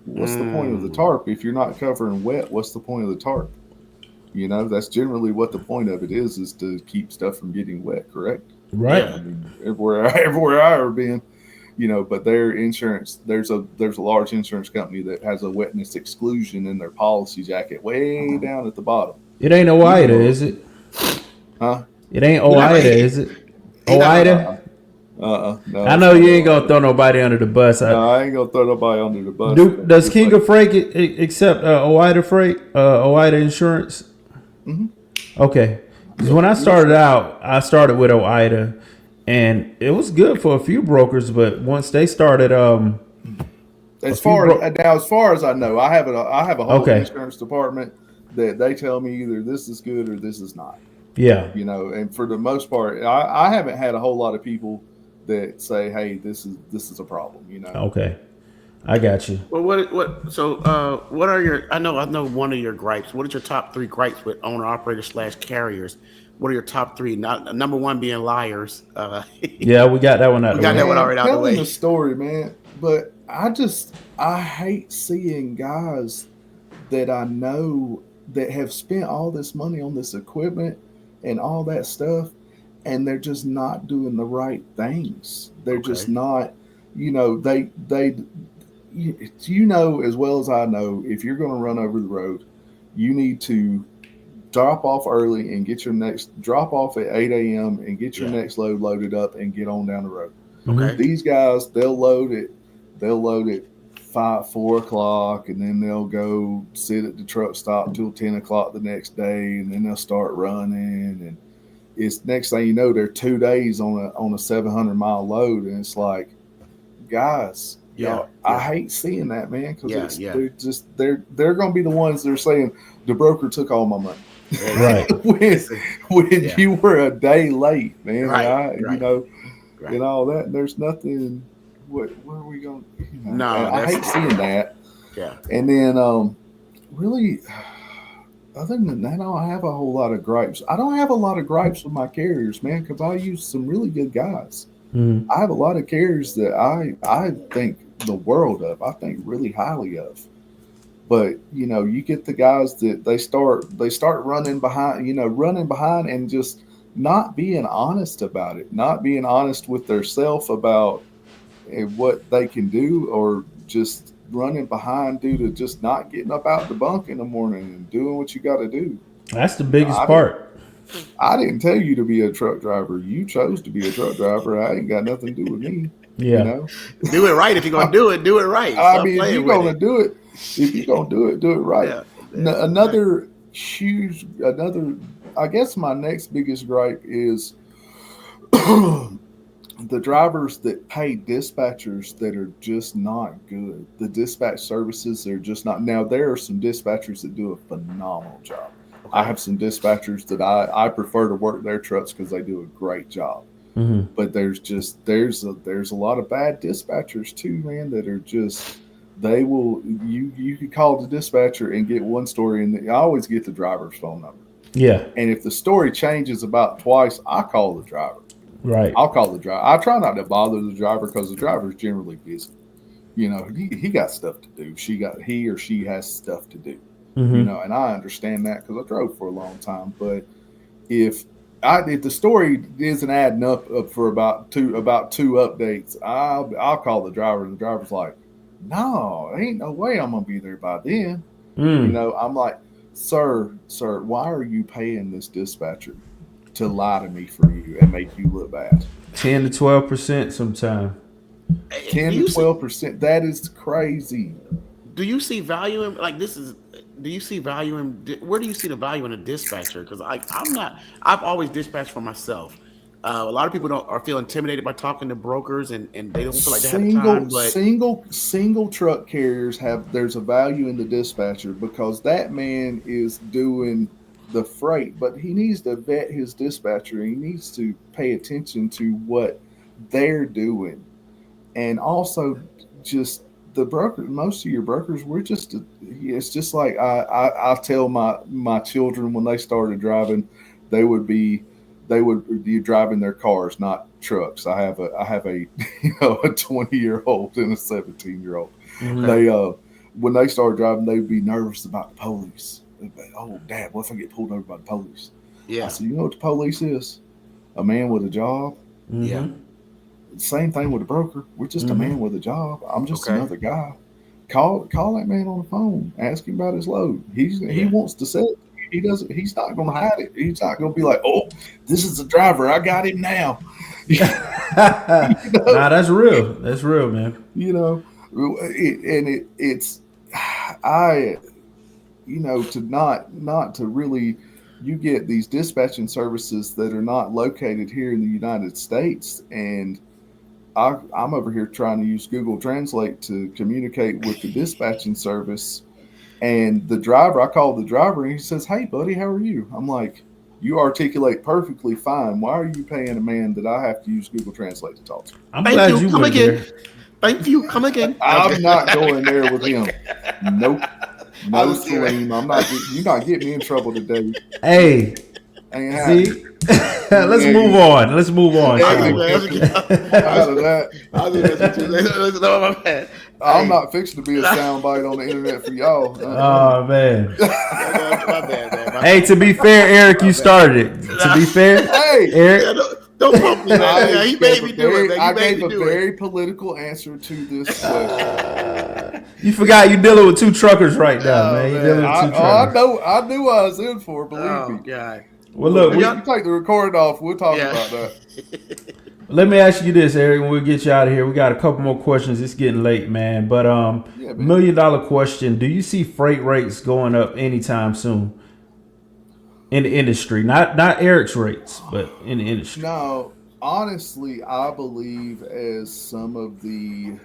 What's the point of the tarp if you're not covering wet? What's the point of the tarp? That's generally what the point of it is to keep stuff from getting wet, correct? Right. I mean, everywhere I ever been, but their insurance, there's a large insurance company that has a wetness exclusion in their policy jacket way down at the bottom. It ain't OIDA, is it? Huh? It ain't OIDA, is it? OIDA? No, I know you ain't gonna throw nobody under the bus. No, I ain't gonna throw nobody under the bus. Does King of Freight accept OIDA freight, OIDA insurance? Mm-hmm. Okay, because when I started out, I started with OIDA, and it was good for a few brokers. But once they started, as far as I know, I have a whole insurance department that they tell me either this is good or this is not. Yeah, and for the most part, I haven't had a whole lot of people that say, "Hey, this is a problem." Okay, I got you. Well, what are your? I know one of your gripes. What are your top 3 gripes with owner operators / carriers? What are your top 3? Not number 1 being liars. Yeah, we got that one out. We got that one already out of the way. Telling the story, man. But I hate seeing guys that I know that have spent all this money on this equipment and all that stuff, and they're just not doing the right things. They're just not, they as well as I know, if you're going to run over the road, you need to drop off early and drop off at 8 a.m. and get your next load loaded up and get on down the road. Okay. These guys, they'll load it 4 o'clock, and then they'll go sit at the truck stop till 10 o'clock the next day, and then they'll start running, and it's next thing you know, they're 2 days on a 700-mile load, and it's like, guys, I hate seeing that, man, because they're going to be the ones that are saying the broker took all my money, right? when you were a day late, man, and all that. And there's nothing. What are we going? No, I hate seeing that. Yeah, and then really. Other than that, I don't have a whole lot of gripes. I don't have a lot of gripes with my carriers, man, because I use some really good guys. I have a lot of carriers that I think the world of. I think really highly of. But you get the guys that they start running behind, and just not being honest about it, not being honest with themselves about what they can do, or just running behind due to just not getting up out the bunk in the morning and doing what you got to do. That's the biggest part. I didn't tell you to be a truck driver. You chose to be a truck driver. I ain't got nothing to do with me. Yeah. Do it right. If you're going to do it right. I mean, if you're going to do it, do it right. Another, I guess my next biggest gripe is the drivers that pay dispatchers that are just not good. The dispatch services are just not. Now, there are some dispatchers that do a phenomenal job. Okay. I have some dispatchers that I prefer to work their trucks because they do a great job. Mm-hmm. But there's a lot of bad dispatchers too, man, that are just, they will, you could call the dispatcher and get one story, and I always get the driver's phone number. Yeah. And if the story changes about twice, I call the driver. Right. I'll call the driver. I try not to bother the driver because the driver is generally busy. He got stuff to do. He or she has stuff to do. Mm-hmm. And I understand that because I drove for a long time. But if the story isn't adding up for about two updates, I'll call the driver. And the driver's like, "No, ain't no way I'm gonna be there by then." I'm like, sir, why are you paying this dispatcher to lie to me for you and make you look bad? 10 to 12% sometimes. 10 to 12%. That is crazy. Do you see value in do you see value in where do you see the value in a dispatcher? Because I've always dispatched for myself. A lot of people are feel intimidated by talking to brokers and they don't feel like they have the time. But single truck carriers there's a value in the dispatcher because that man is doing the freight, but he needs to vet his dispatcher. He needs to pay attention to what they're doing. And also just the broker, most of your brokers, it's just like I tell my children when they started driving, they would be driving their cars, not trucks. I have a a 20-year-old and a 17-year-old. Mm-hmm. They when they started driving, they'd be nervous about the police. They'd be, "Oh, Dad, what if I get pulled over by the police?" Yeah. I said, "You know what the police is? A man with a job." Mm-hmm. Yeah. Same thing with a broker. We're just a man with a job. I'm just Okay. another guy. Call that man on the phone. Ask him about his load. He wants to sell it. He doesn't. He's not going to hide it. He's not going to be like, "Oh, this is the driver. I got him now." Nah, that's real. That's real, man. To really, you get these dispatching services that are not located here in the United States, and I'm over here trying to use Google Translate to communicate with the dispatching service. And I call the driver and he says, "Hey, buddy, how are you?" I'm like, "You articulate perfectly fine. Why are you paying a man that I have to use Google Translate to talk to?" I'm glad you come went again. there. Thank you. Come again. I'm not going there with him. Nope. No, Salim. I'm not. You're not getting me in trouble today. Hey, see? Let's move on. Let's move on. I'm not fixing to be a soundbite on the internet for y'all. Oh man. My bad, man. Hey, to be fair, Eric, you started it. To be fair, hey, Eric. Don't pump me, man. He made me do it, man. I gave a very political answer to this question. You forgot you're dealing with two truckers right now, man. You're dealing with two truckers. I knew what I was in for, believe me. God. Well, look, you take the recording off. We'll talk about that. Let me ask you this, Eric, when we get you out of here. We got a couple more questions. It's getting late, man. But $1 million question. Do you see freight rates going up anytime soon in the industry? Not Eric's rates, but in the industry. No, honestly, I believe as some of the...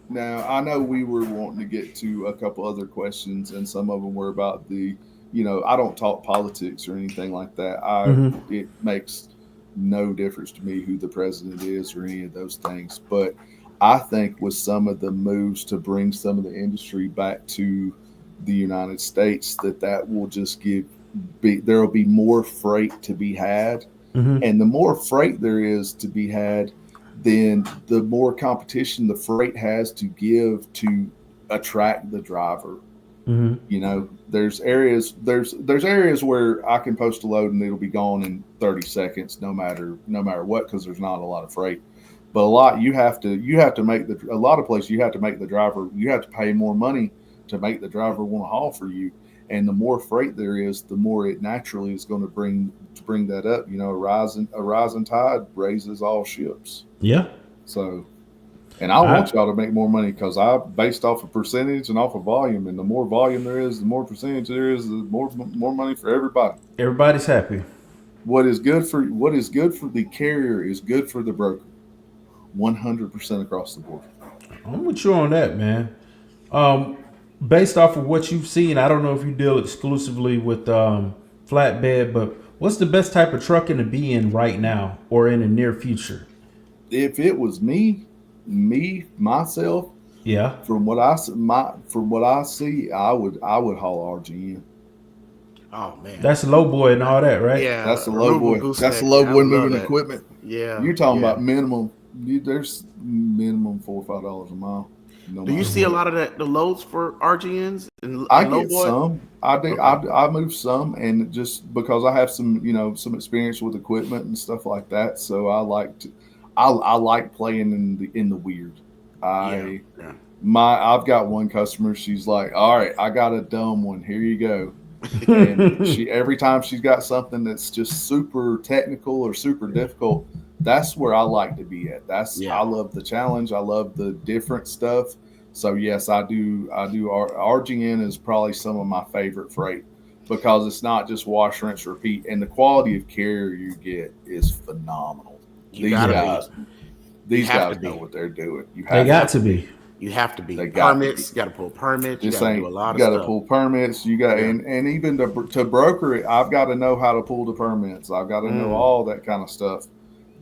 Now, I know we were wanting to get to a couple other questions, and some of them were about the... I don't talk politics or anything like that. It makes no difference to me who the president is or any of those things. But I think with some of the moves to bring some of the industry back to the United States, that will just there will be more freight to be had. And the more freight there is to be had, then the more competition the freight has to give to attract the driver. There's areas where I can post a load and it'll be gone in 30 seconds, no matter what, because there's not a lot of freight. But a lot of places you have to make the driver, you have to pay more money to make the driver want to haul for you. And the more freight there is, the more it naturally is going to bring that up. A rising tide raises all ships. Yeah. So. And I want y'all to make more money because I based off of percentage and off of volume. And the more volume there is, the more percentage there is, the more money for everybody. Everybody's happy. What is good for the carrier is good for the broker. 100% across the board. I'm with you on that, man. Based off of what you've seen, I don't know if you deal exclusively with flatbed, but what's the best type of trucking to be in right now or in the near future? If it was myself, from what I see, I would haul RGN. Oh man, That's low boy and all that, right? yeah, That's the low boy. That's the neck, low man. boy I love moving that. equipment. Yeah, You're talking about minimum. There's minimum $4 or $5 a mile. No Do you matter see a what. lot of the loads for RGNs and I low get boy? some. I do. Okay. I move some, and just because I have some, some experience with equipment and stuff like that, so I like to. I like playing in the weird. Yeah. I've got one customer. She's like, "All right, I got a dumb one. Here you go." And she every time she's got something that's just super technical or super difficult, that's where I like to be at. I love the challenge. I love the different stuff. So yes, I do. RGN is probably some of my favorite freight because it's not just wash, rinse, repeat, and the quality of care you get is phenomenal. These guys know what they're doing. They got to be. You have to be. Permits. You got to pull permits. You got to do a lot of stuff. You got to pull permits. You got and even to broker it, I've got to know how to pull the permits. I've got to know all that kind of stuff.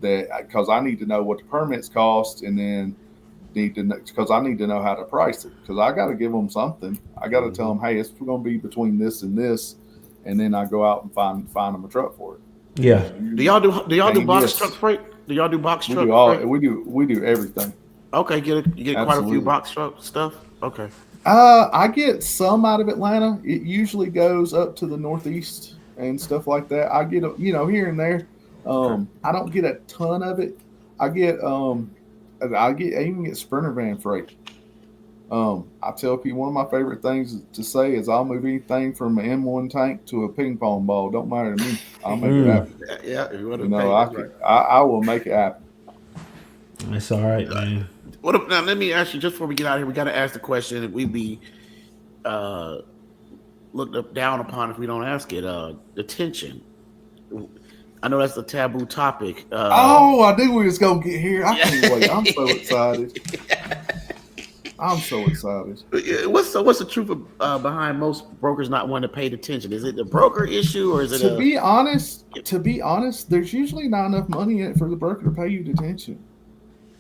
Because I need to know what the permits cost, and then because I need to know how to price it. Because I got to give them something. I got to tell them, hey, it's going to be between this and this, and then I go out and find them a truck for it. Yeah. Do y'all do box truck freight? Do y'all do box truck freight? We do everything. Okay, you get quite a few box truck stuff. Okay. I get some out of Atlanta. It usually goes up to the Northeast and stuff like that. I get here and there. I don't get a ton of it. I even get Sprinter van freight. I tell people one of my favorite things to say is I'll move anything from an M1 tank to a ping pong ball. Don't matter to me. I'll make it happen. Yeah, I will make it happen. That's all right, man. Now let me ask you, just before we get out of here, we got to ask the question. We be looked down upon if we don't ask it. Detention. I know that's a taboo topic. I knew we was gonna get here. I can't wait. I'm so excited. I'm so excited. What's the truth behind most brokers not wanting to pay detention? Is it the broker issue, or is it? To be honest, there's usually not enough money in it for the broker to pay you detention.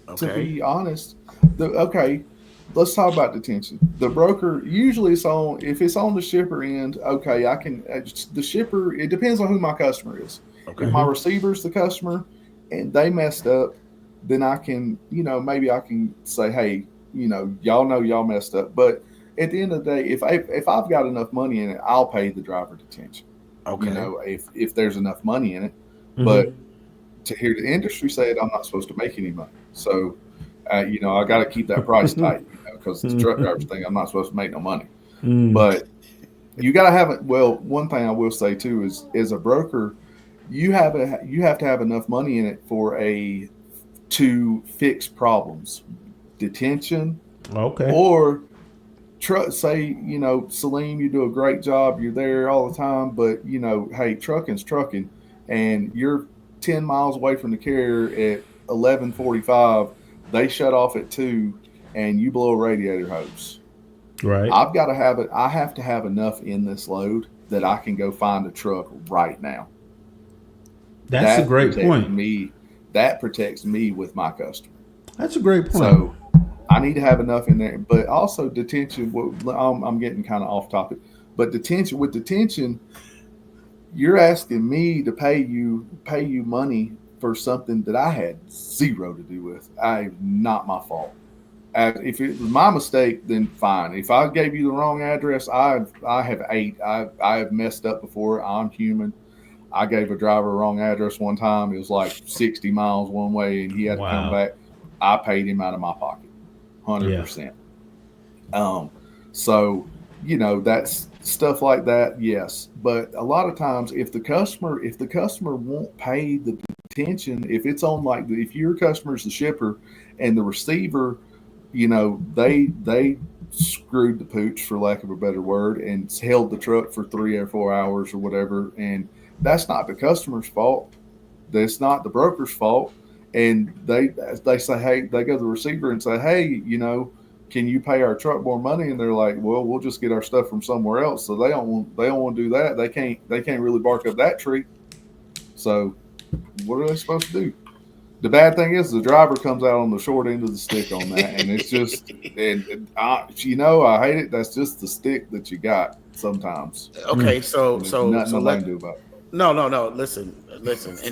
Okay. To be honest, let's talk about detention. The broker usually if it's on the shipper end. Okay, I can. The shipper. It depends on who my customer is. Okay. If my receiver's the customer and they messed up, then I can, maybe I can say, hey, y'all know y'all messed up. But at the end of the day, if I've got enough money in it, I'll pay the driver detention. Okay. If there's enough money in it. Mm-hmm. But to hear the industry say it, I'm not supposed to make any money. So, I got to keep that price tight, because the truck drivers think I'm not supposed to make no money. But you got to have it. Well, one thing I will say too is, as a broker, you have to have enough money in it to fix problems, detention, or truck. Say Salim, you do a great job. You're there all the time, but hey, trucking's trucking, and you're 10 miles away from the carrier at 11:45. They shut off at 2, and you blow a radiator hose. Right. I've got to have it. I have to have enough in this load that I can go find a truck right now. That's a great point. That protects me with my customer. That's a great point. So I need to have enough in there, but also detention. I'm getting kind of off topic, but detention, you're asking me to pay you money for something that I had zero to do with. Not my fault. If it was my mistake, then fine. If I gave you the wrong address, I have messed up before. I'm human. I gave a driver a wrong address one time. It was like 60 miles one way, and he had to come back. I paid him out of my pocket, 100%. So, that's stuff like that. Yes. But a lot of times if the customer won't pay the detention, if it's on if your customer is the shipper and the receiver, they screwed the pooch, for lack of a better word, and held the truck for 3 or 4 hours or whatever. And that's not the customer's fault. That's not the broker's fault. And they say, hey, they go to the receiver and say, hey, can you pay our truck more money? And they're like, well, we'll just get our stuff from somewhere else. So they don't want to do that. They can't really bark up that tree. So what are they supposed to do? The bad thing is the driver comes out on the short end of the stick on that, and it's just, I hate it. That's just the stick that you got. sometimes. Okay, so nothing I can do about it. No. Listen,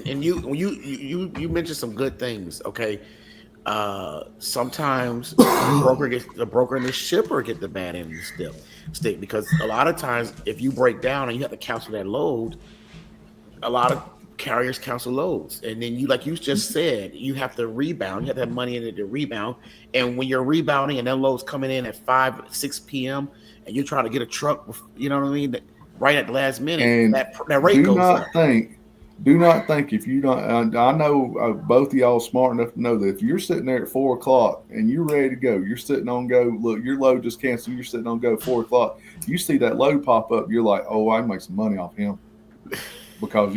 and you mentioned some good things. Okay, sometimes the broker and the shipper get the bad end of the stick because a lot of times if you break down and you have to cancel that load, a lot of carriers cancel loads, and then you, like you just said, you have to rebound. You have to have money in it to rebound, and when you're rebounding and that load's coming in at 5-6 p.m. and you're trying to get a truck, you know what I mean, right at the last minute, and that rate goes up. Do not think if you don't. I know both of y'all smart enough to know that if you're sitting there at 4 o'clock and you're ready to go, you're sitting on go. Look, your load just canceled. You're sitting on go 4 o'clock. You see that load pop up, you're like, oh, I can make some money off him, because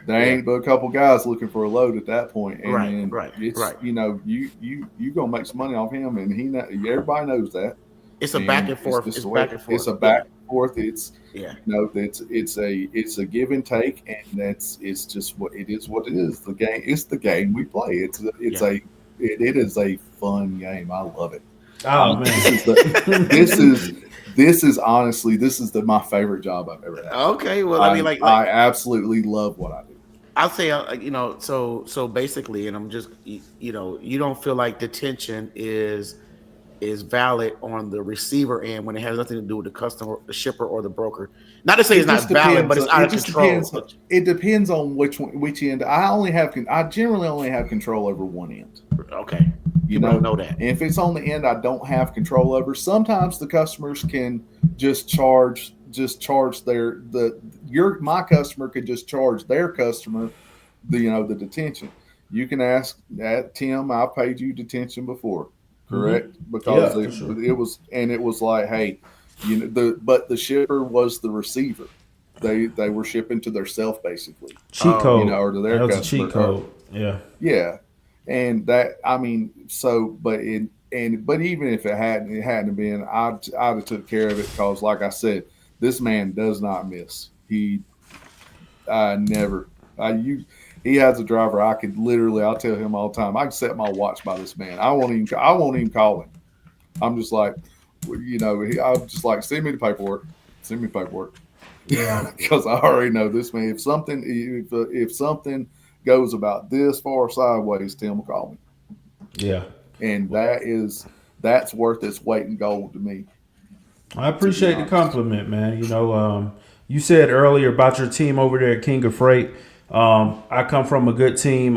there ain't but a couple guys looking for a load at that point. And it's you gonna make some money off him, and everybody knows that. It's a back and forth. It's a back and forth. It's it's a give and take, and it's just what it is. What it is. The game. It's the game we play. It is a fun game. I love it. Oh man, this is honestly my favorite job I've ever had. Okay, well I absolutely love what I do. I'll say so basically, and I'm just you don't feel like detention is valid on the receiver end when it has nothing to do with the customer, the shipper, or the broker. Not to say it's not valid, but it's out of control. It depends on which end. I generally only have control over one end. Okay, you know that. And if it's on the end I don't have control over, sometimes the customers can just charge my customer could just charge their customer the detention. You can ask that, Tim, I paid you detention before. Correct, because it was like, hey, but the shipper was the receiver. They were shipping to their self basically, cheat code, or to their customer. Cheat code, yeah, and that but even if it hadn't been, I'd have took care of it, because like I said, this man does not miss. He has a driver. I'll tell him all the time, I can set my watch by this man. I won't even call him. I'm just like, I'm just like, send me the paperwork. Yeah. Because I already know this man. If something goes about this far sideways, Tim will call me. Yeah. And that's worth its weight in gold to me. I appreciate the compliment, man. You said earlier about your team over there at King of Freight. I come from a good team,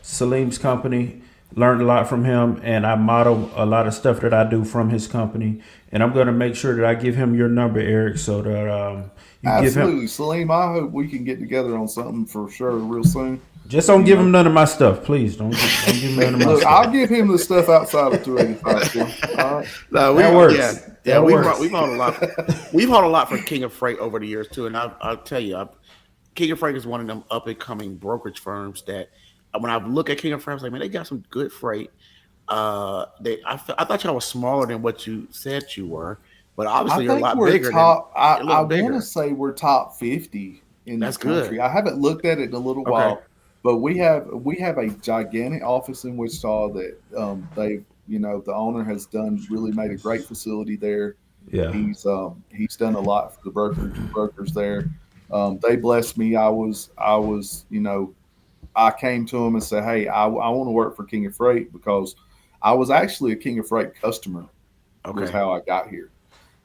Salim's company. Learned a lot from him, and I model a lot of stuff that I do from his company. And I'm going to make sure that I give him your number, Eric, so that you absolutely, give him. Salim, I hope we can get together on something for sure real soon. Just don't give him none of my stuff, please. Don't give him none of my stuff. I'll give him the stuff outside of 285. All right, that works. Yeah, we've hauled a lot. We've hauled a lot for King of Freight over the years too, and I'll tell you, King of Freight is one of them up and coming brokerage firms that, when I look at King of Freight, I was like, man, they got some good freight. I thought y'all was smaller than what you said you were, but obviously you're a lot bigger. I want to say we're top 50 in this country. Good. I haven't looked at it in a little while, but we have a gigantic office in Wichita that the owner has made a great facility there. Yeah, he's done a lot for the brokers there. They blessed me. I came to him and said, hey, I want to work for King of Freight, because I was actually a King of Freight customer. Was how I got here.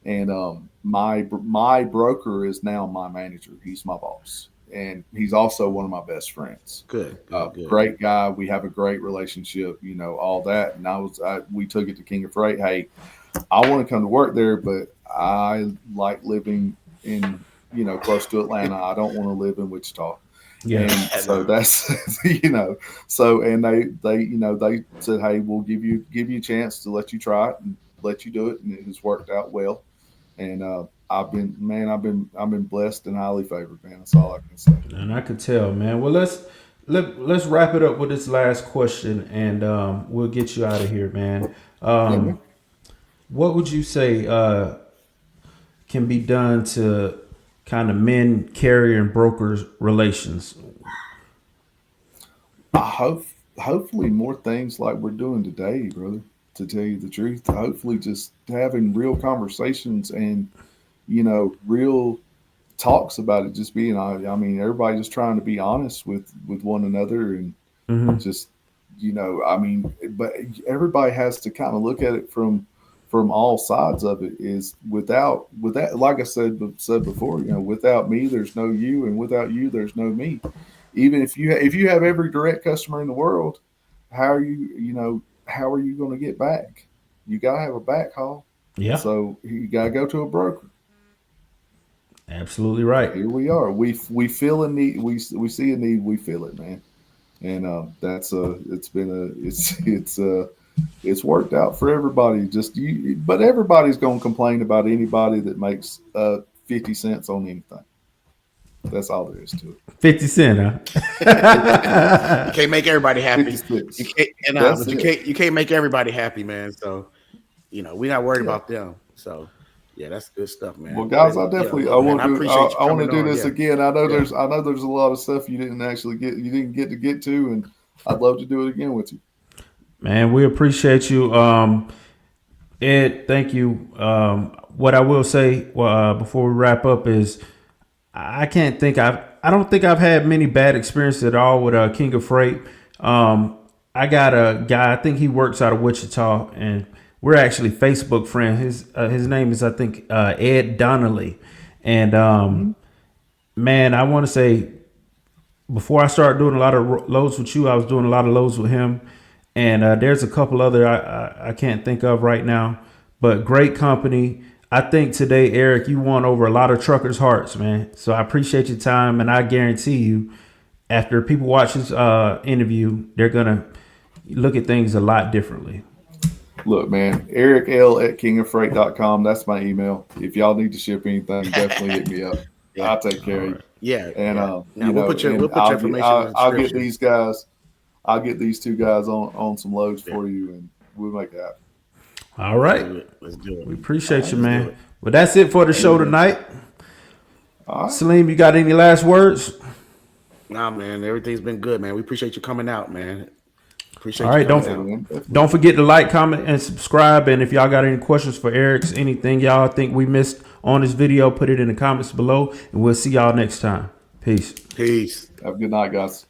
And my broker is now my manager. He's my boss. And he's also one of my best friends. Good. Great guy. We have a great relationship, all that. And we took it to King of Freight. Hey, I want to come to work there, but I like living in, close to Atlanta. I don't want to live in Wichita. Yeah. And so that's, and they said, hey, we'll give you a chance to let you try it and let you do it. And it has worked out well. And I've been blessed and highly favored, man. That's all I can say. And I could tell, man. Well, let's wrap it up with this last question, and we'll get you out of here, man. What would you say can be done to kind of mend carrier and brokers relations? Hopefully more things like we're doing today, brother, to tell you the truth. Hopefully just having real conversations and real talks about it just being, I mean, everybody just trying to be honest with one another and just, I mean, but everybody has to kind of look at it from all sides of it. Is without like I said before, without me there's no you, and without you there's no me. Even if you have every direct customer in the world, how are you going to get back? You got to have a backhaul. Yeah. So you got to go to a broker. Absolutely right. Here we are. We feel a need. We see a need. We feel it, man. And it's worked out for everybody. But everybody's gonna complain about anybody that makes 50 cents on anything. That's all there is to it. 50 cents, huh? You can't make everybody happy. You can't make everybody happy, man. So we're not worried about them. So yeah, that's good stuff, man. Well, guys, I want to do this again. I know there's a lot of stuff you didn't get to, and I'd love to do it again with you. Man, we appreciate you. Ed, thank you. What I will say before we wrap up is I don't think I've had many bad experiences at all with King of Freight. I got a guy, I think he works out of Wichita, and we're actually Facebook friends. His name is, I think, Ed Donnelly. And man, I want to say, before I started doing a lot of loads with you, I was doing a lot of loads with him. And there's a couple other I can't think of right now, but great company. I think today, Eric, you won over a lot of truckers' hearts, man. So I appreciate your time, and I guarantee you, after people watch this interview, they're gonna look at things a lot differently. Look, man, Ericl@kingoffreight.com. That's my email. If y'all need to ship anything, definitely hit me up. Yeah. I'll take care of you. Yeah. And we'll put your information. I'll get these guys. I'll get these two guys on some loads for you, and we'll make it happen. All right. Let's do it. We appreciate you, man. Well, that's it for the show tonight. All right. Salim, you got any last words? Nah, man. Everything's been good, man. We appreciate you coming out, man. All right, don't forget to like, comment, and subscribe. And if y'all got any questions for Eric's, anything y'all think we missed on this video, put it in the comments below, and we'll see y'all next time. Peace. Have a good night, guys.